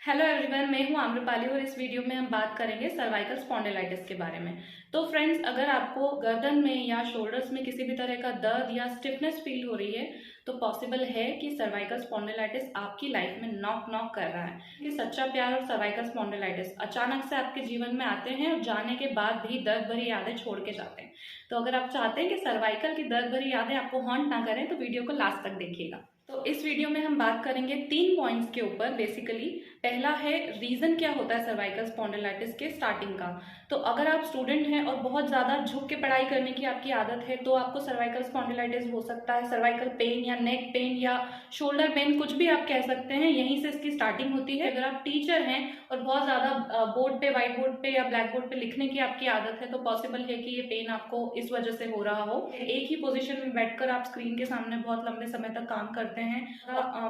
Hello everyone, मैं हूं आम्रपाली और इस वीडियो में हम बात करेंगे सर्वाइकल स्पॉन्डिलाइटिस के बारे में। तो फ्रेंड्स, अगर आपको गर्दन में या शोल्डर्स में किसी भी तरह का दर्द या स्टिफनेस फील हो रही है तो पॉसिबल है कि सर्वाइकल स्पॉन्डिलाइटिस आपकी लाइफ में नॉक नॉक कर रहा है। कि सच्चा प्यार और सर्वाइकल स्पॉन्डिलाइटिस अचानक से आपके जीवन में आते हैं और जाने के बाद भी दर्द भरी यादें छोड़ के जाते हैं। तो अगर आप चाहते हैं कि सर्वाइकल की दर्द भरी यादें आपको हॉन्ट ना करें तो वीडियो को लास्ट तक देखिएगा। तो इस वीडियो में हम बात करेंगे 3 पॉइंट्स के ऊपर। बेसिकली पहला है रीजन क्या होता है सर्वाइकल स्पॉन्डिलाइटिस के स्टार्टिंग का। तो अगर आप स्टूडेंट हैं और बहुत ज्यादा झुक के पढ़ाई करने की आपकी आदत है तो आपको सर्वाइकल स्पॉन्डिलाइटिस हो सकता है। सर्वाइकल पेन या नेक पेन या शोल्डर पेन, कुछ भी आप कह सकते हैं, यहीं से इसकी स्टार्टिंग होती है। अगर आप टीचर हैं और बहुत ज्यादा बोर्ड पे, व्हाइट बोर्ड पे या ब्लैक बोर्ड पे लिखने की आपकी आदत है तो पॉसिबल है कि ये पेन आपको इस वजह से हो रहा हो। एक ही पोजिशन में बैठकर आप स्क्रीन के सामने बहुत लंबे समय तक काम करते हैं,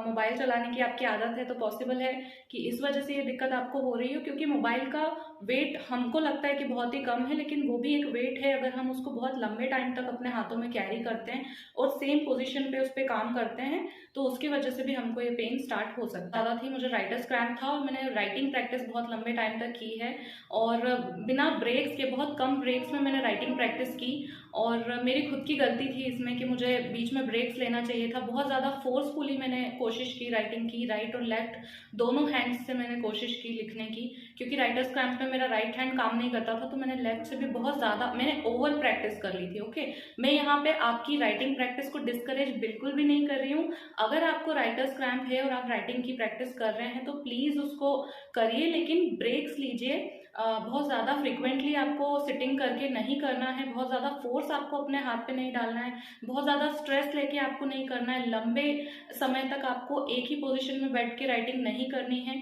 मोबाइल चलाने की आपकी आदत है तो पॉसिबल है कि इस वजह से ये दिक्कत आपको हो रही हो। क्योंकि मोबाइल का वेट हमको लगता है कि बहुत ही कम है, लेकिन वो भी एक वेट है। अगर हम उसको बहुत लंबे टाइम तक अपने हाथों में कैरी करते हैं और सेम पोजीशन पे उस पर काम करते हैं तो उसकी वजह से भी हमको ये पेन स्टार्ट हो सकता है। ज़्यादा थी, मुझे राइटर्स क्रैम्प था और मैंने राइटिंग प्रैक्टिस बहुत लंबे टाइम तक की है और बिना ब्रेक्स के, बहुत कम ब्रेक्स में मैंने राइटिंग प्रैक्टिस की। और मेरी खुद की गलती थी इसमें कि मुझे बीच में ब्रेक्स लेना चाहिए था। बहुत ज़्यादा फोर्सफुली मैंने कोशिश की राइटिंग की, राइट और लेफ्ट दोनों हैंड्स से मैंने कोशिश की लिखने की। क्योंकि राइटर्स क्रैम्प में मेरा राइट हैंड काम नहीं करता था तो मैंने लेफ्ट से भी बहुत ज़्यादा मैंने ओवर प्रैक्टिस कर ली थी। ओके, मैं यहाँ पे आपकी राइटिंग प्रैक्टिस को डिस्करेज बिल्कुल भी नहीं कर रही हूँ। अगर आपको राइटर्स क्रैम्प है और आप राइटिंग की प्रैक्टिस कर रहे हैं तो प्लीज़ उसको करिए, लेकिन ब्रेक्स लीजिए। बहुत ज़्यादा फ्रिक्वेंटली आपको सिटिंग करके नहीं करना है, बहुत ज़्यादा फोर्स आपको अपने हाथ पे नहीं डालना है, बहुत ज़्यादा स्ट्रेस लेके आपको नहीं करना है, लंबे समय तक आपको एक ही पोजीशन में बैठ के राइटिंग नहीं करनी है।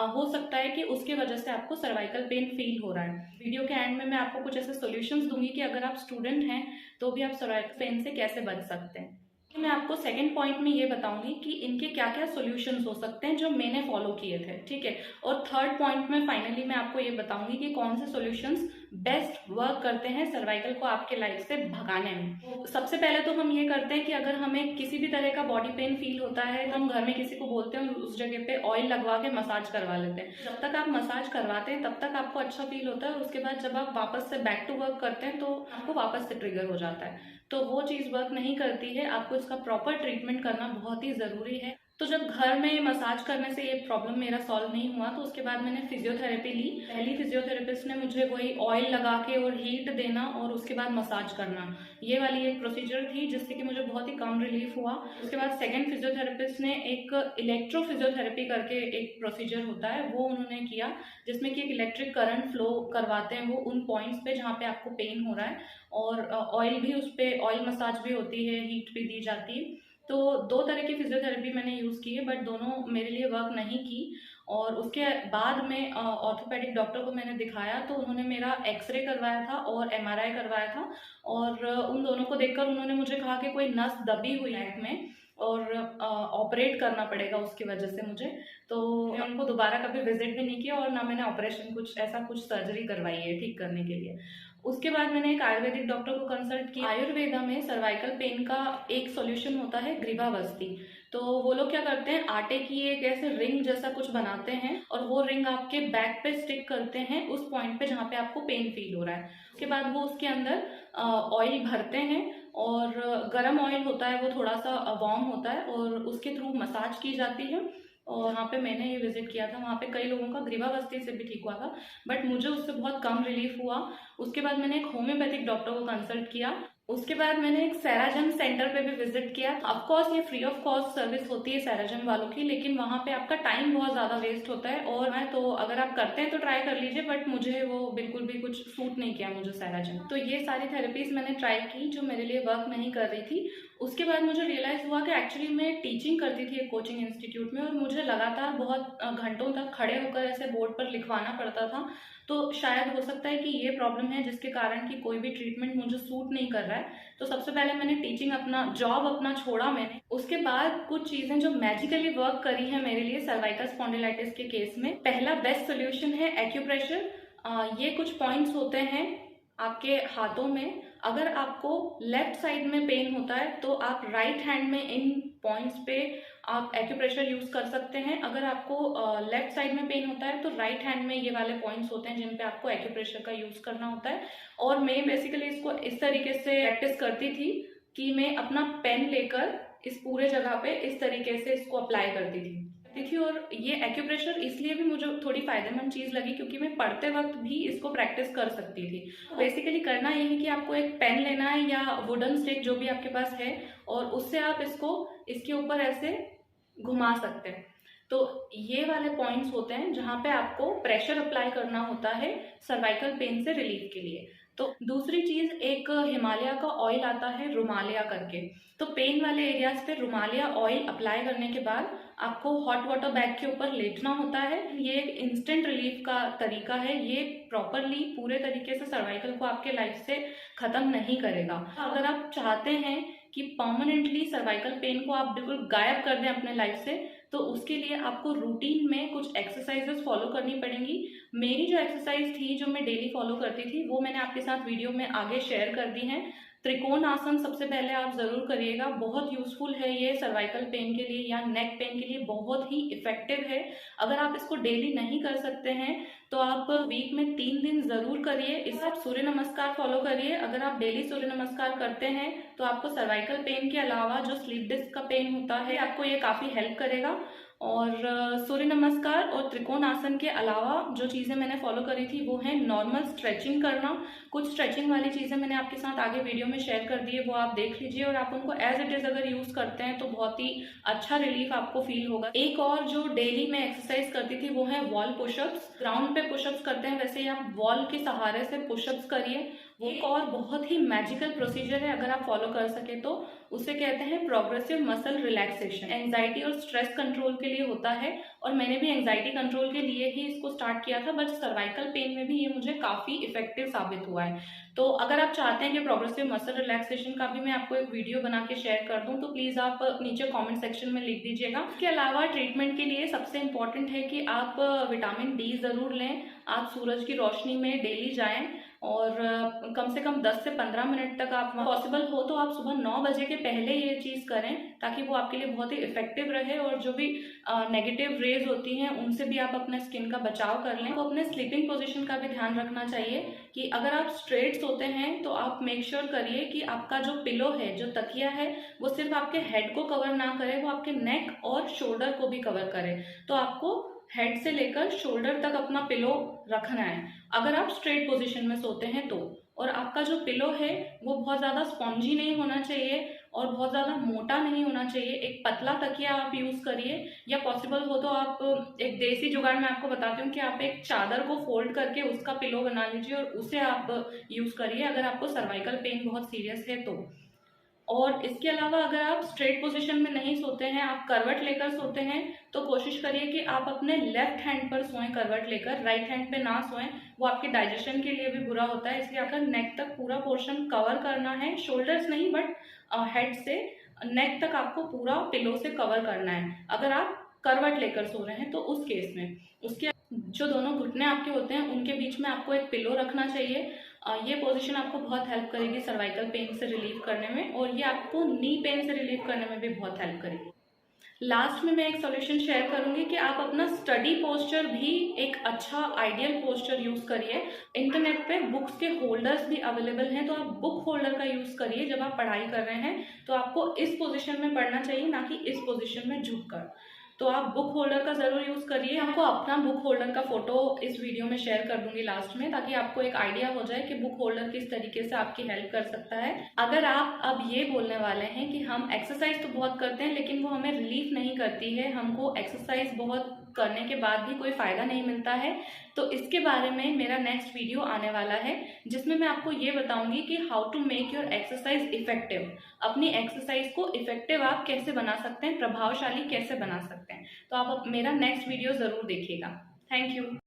हो सकता है कि उसके वजह से आपको सर्वाइकल पेन फील हो रहा है। वीडियो के एंड में मैं आपको कुछ ऐसे सॉल्यूशंस दूंगी कि अगर आप स्टूडेंट हैं तो भी आप सर्वाइकल पेन से कैसे बच सकते हैं। मैं आपको सेकंड पॉइंट में ये बताऊंगी कि इनके क्या क्या सॉल्यूशंस हो सकते हैं जो मैंने फॉलो किए थे, ठीक है। और थर्ड पॉइंट में फाइनली मैं आपको ये बताऊंगी कि कौन से सॉल्यूशंस बेस्ट वर्क करते हैं सर्वाइकल को आपके लाइफ से भगाने में। तो सबसे पहले तो हम ये करते हैं कि अगर हमें किसी भी तरह का बॉडी पेन फील होता है तो हम घर में किसी को बोलते हैं और उस जगह पे ऑयल लगवा के मसाज करवा लेते हैं। जब तक आप मसाज करवाते हैं तब तक आपको अच्छा फील होता है और उसके बाद जब आप वापस से बैक टू वर्क करते हैं तो आपको वापस से ट्रिगर हो जाता है। तो वो चीज़ वर्क नहीं करती है। आपको इसका प्रॉपर ट्रीटमेंट करना बहुत ही ज़रूरी है। तो जब घर में मसाज करने से ये प्रॉब्लम मेरा सॉल्व नहीं हुआ तो उसके बाद मैंने फिजियोथेरेपी ली। पहली फिजियोथेरेपिस्ट ने मुझे वही ऑयल लगा के और हीट देना और उसके बाद मसाज करना, ये वाली एक प्रोसीजर थी जिससे कि मुझे बहुत ही कम रिलीफ हुआ। उसके बाद सेकंड फिजियोथेरेपिस्ट ने एक इलेक्ट्रो फिजियोथेरेपी करके एक प्रोसीजर होता है वो उन्होंने किया, जिसमें कि एक इलेक्ट्रिक करंट फ्लो करवाते हैं वो उन पॉइंट्स पे जहाँ पे आपको पेन हो रहा है, और ऑयल भी उस पर ऑयल मसाज भी होती है, हीट भी दी जाती है। तो 2 तरह की फिजियोथेरेपी मैंने यूज़ की है बट दोनों मेरे लिए वर्क नहीं की। और उसके बाद में ऑर्थोपेडिक डॉक्टर को मैंने दिखाया तो उन्होंने मेरा एक्सरे करवाया था और एमआरआई करवाया था। और उन दोनों को देखकर उन्होंने मुझे कहा कि कोई नस दबी हुई है में और ऑपरेट करना पड़ेगा उसकी वजह से मुझे। तो मैं उनको दोबारा कभी विजिट भी नहीं किया और ना मैंने ऑपरेशन कुछ सर्जरी करवाई है ठीक करने के लिए। उसके बाद मैंने एक आयुर्वेदिक डॉक्टर को कंसल्ट किया। आयुर्वेदा में सर्वाइकल पेन का एक सॉल्यूशन होता है ग्रीवावस्थि। तो वो लोग क्या करते हैं, आटे की एक ऐसे रिंग जैसा कुछ बनाते हैं और वो रिंग आपके बैक पे स्टिक करते हैं उस पॉइंट पे जहाँ पे आपको पेन फील हो रहा है। उसके बाद वो उसके अंदर ऑयल भरते हैं और गर्म ऑयल होता है, वो थोड़ा सा वार्म होता है और उसके थ्रू मसाज की जाती है। और वहाँ पे मैंने ये विजिट किया था, वहाँ पे कई लोगों का ग्रीवावस्थि से भी ठीक हुआ था बट मुझे उससे बहुत कम रिलीफ हुआ। उसके बाद मैंने एक होम्योपैथिक डॉक्टर को कंसल्ट किया। उसके बाद मैंने एक सैराजन सेंटर पे भी विजिट किया। ऑफ कोर्स ये फ्री ऑफ कॉस्ट सर्विस होती है सैराजन वालों की, लेकिन वहाँ पे आपका टाइम बहुत ज़्यादा वेस्ट होता है। और मैं तो अगर आप करते हैं तो ट्राई कर लीजिए बट मुझे वो बिल्कुल भी कुछ सूट नहीं किया मुझे सैराजन। तो ये सारी थेरेपीज मैंने ट्राई की जो मेरे लिए वर्क नहीं कर रही थी। उसके बाद मुझे रियलाइज़ हुआ कि एक्चुअली मैं टीचिंग करती थी एक कोचिंग इंस्टीट्यूट में और मुझे लगातार बहुत घंटों तक खड़े होकर ऐसे बोर्ड पर लिखवाना पड़ता था। तो शायद हो सकता है कि ये प्रॉब्लम है जिसके कारण कि कोई भी ट्रीटमेंट मुझे सूट नहीं कर रहा है। तो सबसे पहले मैंने टीचिंग अपना जॉब अपना छोड़ा मैंने। उसके बाद कुछ चीज़ें जो मैजिकली वर्क करी हैं मेरे लिए सर्वाइकल स्पॉन्डिलाइटिस के केस में। पहला बेस्ट सोल्यूशन है एक्यूप्रेशर। ये कुछ पॉइंट्स होते हैं आपके हाथों में, अगर आपको लेफ्ट साइड में पेन होता है तो आप राइट हैंड में इन पॉइंट्स पे आप एक्यूप्रेशर यूज कर सकते हैं। अगर आपको लेफ्ट साइड में पेन होता है तो राइट हैंड में ये वाले पॉइंट्स होते हैं जिन पे आपको एक्यूप्रेशर का यूज करना होता है। और मैं बेसिकली इसको इस तरीके से प्रैक्टिस करती थी कि मैं अपना पेन लेकर इस पूरे जगह पे इस तरीके से इसको अप्लाई करती थी। और ये एक्यूप्रेशर इसलिए भी मुझे थोड़ी फायदेमंद चीज लगी क्योंकि मैं पढ़ते वक्त भी इसको प्रैक्टिस कर सकती थी। बेसिकली करना ये है कि आपको एक पेन लेना है या वुडन स्टिक जो भी आपके पास है, और उससे आप इसको इसके ऊपर ऐसे घुमा सकते हैं। तो ये वाले पॉइंट्स होते हैं जहाँ पे आपको प्रेशर अप्लाई करना होता है सर्वाइकल पेन से रिलीफ के लिए। तो दूसरी चीज, एक हिमालय का ऑयल आता है रुमालिया करके, तो पेन वाले एरियाज पे रुमालिया ऑयल अप्लाई करने के बाद आपको हॉट वाटर बैग के ऊपर लेटना होता है। ये एक इंस्टेंट रिलीफ का तरीका है, ये प्रॉपरली पूरे तरीके से सर्वाइकल को आपके लाइफ से खत्म नहीं करेगा। अगर आप चाहते हैं कि परमानेंटली सर्वाइकल पेन को आप बिल्कुल गायब कर दें अपने लाइफ से, तो उसके लिए आपको रूटीन में कुछ एक्सरसाइजेस फॉलो करनी पड़ेंगी। मेरी जो एक्सरसाइज थी जो मैं डेली फॉलो करती थी वो मैंने आपके साथ वीडियो में आगे शेयर कर दी है। त्रिकोण आसन सबसे पहले आप जरूर करिएगा, बहुत यूजफुल है ये सर्वाइकल पेन के लिए या नेक पेन के लिए, बहुत ही इफेक्टिव है। अगर आप इसको डेली नहीं कर सकते हैं तो आप वीक में 3 दिन जरूर करिए। इससे आप सूर्य नमस्कार फॉलो करिए। अगर आप डेली सूर्य नमस्कार करते हैं तो आपको सर्वाइकल पेन के अलावा जो स्लीप डिस्क का पेन होता है आपको ये काफी हेल्प करेगा। और सूर्य नमस्कार और त्रिकोण आसन के अलावा जो चीज़ें मैंने फॉलो करी थी वो है नॉर्मल स्ट्रेचिंग करना। कुछ स्ट्रेचिंग वाली चीज़ें मैंने आपके साथ आगे वीडियो में शेयर कर दी है, वो आप देख लीजिए और आप उनको एज इट इज़ अगर यूज़ करते हैं तो बहुत ही अच्छा रिलीफ आपको फील होगा। एक और जो डेली मैं एक्सरसाइज करती थी वो है वॉल पुशअप्स। ग्राउंड पे पुशअप्स करते हैं वैसे ही आप वॉल के सहारे से पुशअप्स करिए। एक और बहुत ही मैजिकल प्रोसीजर है, अगर आप फॉलो कर सके तो उसे कहते हैं प्रोग्रेसिव मसल रिलैक्सेशन। एंजाइटी और स्ट्रेस कंट्रोल के लिए होता है और मैंने भी एंजाइटी कंट्रोल के लिए ही इसको स्टार्ट किया था, बट सर्वाइकल पेन में भी ये मुझे काफ़ी इफेक्टिव साबित हुआ है। तो अगर आप चाहते हैं कि प्रोग्रेसिव मसल रिलैक्सेशन का भी मैं आपको एक वीडियो बना के शेयर कर दूं तो प्लीज़ आप नीचे कमेंट सेक्शन में लिख दीजिएगा। इसके अलावा ट्रीटमेंट के लिए सबसे इम्पॉर्टेंट है कि आप विटामिन डी ज़रूर लें। आप सूरज की रोशनी में डेली जाएं और कम से कम 10 से 15 मिनट तक आप, पॉसिबल हो तो आप सुबह 9 बजे के पहले ये चीज़ करें ताकि वो आपके लिए बहुत ही इफेक्टिव रहे और जो भी नेगेटिव रेज होती हैं उनसे भी आप अपने स्किन का बचाव कर लें। तो अपने स्लीपिंग पोजीशन का भी ध्यान रखना चाहिए कि अगर आप स्ट्रेट सोते हैं तो आप मेक श्योर करिए कि आपका जो पिलो है, जो तकिया है, वो सिर्फ आपके हेड को कवर ना करे, वो आपके नेक और शोल्डर को भी कवर करे। तो आपको हेड से लेकर शोल्डर तक अपना पिलो रखना है अगर आप स्ट्रेट पोजीशन में सोते हैं तो। और आपका जो पिलो है वो बहुत ज़्यादा स्पॉन्जी नहीं होना चाहिए और बहुत ज़्यादा मोटा नहीं होना चाहिए। एक पतला तकिया आप यूज़ करिए, या पॉसिबल हो तो आप एक देसी जुगाड़ मैं आपको बताती हूँ कि आप एक चादर को फोल्ड करके उसका पिलो बना लीजिए और उसे आप यूज़ करिए अगर आपको सर्वाइकल पेन बहुत सीरियस है तो। और इसके अलावा अगर आप स्ट्रेट पोजीशन में नहीं सोते हैं, आप करवट लेकर सोते हैं, तो कोशिश करिए कि आप अपने लेफ्ट हैंड पर सोएं करवट लेकर, राइट हैंड पे ना सोएं। वो आपके डाइजेशन के लिए भी बुरा होता है, इसलिए अगर नेक तक पूरा पोर्शन कवर करना है, शोल्डर्स नहीं बट हेड से नेक तक आपको पूरा पिलो से कवर करना है अगर आप करवट लेकर सो रहे हैं तो उस केस में। उसके जो दोनों घुटने आपके होते हैं उनके बीच में आपको एक पिलो रखना चाहिए। ये पोजीशन आपको बहुत हेल्प करेगी सर्वाइकल पेन से रिलीव करने में और ये आपको नी पेन से रिलीव करने में भी बहुत हेल्प करेगी। लास्ट में मैं एक सॉल्यूशन शेयर करूंगी कि आप अपना स्टडी पोस्चर भी एक अच्छा आइडियल पोस्चर यूज करिए। इंटरनेट पे बुक्स के होल्डर्स भी अवेलेबल हैं, तो आप बुक होल्डर का यूज करिए जब आप पढ़ाई कर रहे हैं। तो आपको इस पोजीशन में पढ़ना चाहिए, ना कि इस पोजीशन में झुककर। तो आप बुक होल्डर का जरूर यूज करिए। आपको अपना बुक होल्डर का फोटो इस वीडियो में शेयर कर दूंगी लास्ट में, ताकि आपको एक आइडिया हो जाए कि बुक होल्डर किस तरीके से आपकी हेल्प कर सकता है। अगर आप अब ये बोलने वाले हैं कि हम एक्सरसाइज तो बहुत करते हैं लेकिन वो हमें रिलीफ नहीं करती है, हमको एक्सरसाइज बहुत करने के बाद भी कोई फायदा नहीं मिलता है, तो इसके बारे में मेरा नेक्स्ट वीडियो आने वाला है जिसमें मैं आपको ये बताऊंगी कि how to make your exercise effective. अपनी एक्सरसाइज को इफेक्टिव आप कैसे बना सकते हैं, प्रभावशाली कैसे बना सकते हैं। तो आप मेरा नेक्स्ट वीडियो जरूर देखिएगा। Thank you.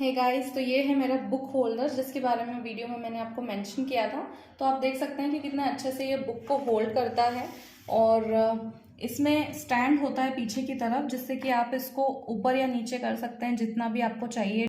हे गाइस, तो ये है मेरा बुक होल्डर जिसके बारे में वीडियो में मैंने आपको मेंशन किया था। तो आप देख सकते हैं कि कितना अच्छे से ये बुक को होल्ड करता है और इसमें स्टैंड होता है पीछे की तरफ, जिससे कि आप इसको ऊपर या नीचे कर सकते हैं जितना भी आपको चाहिए।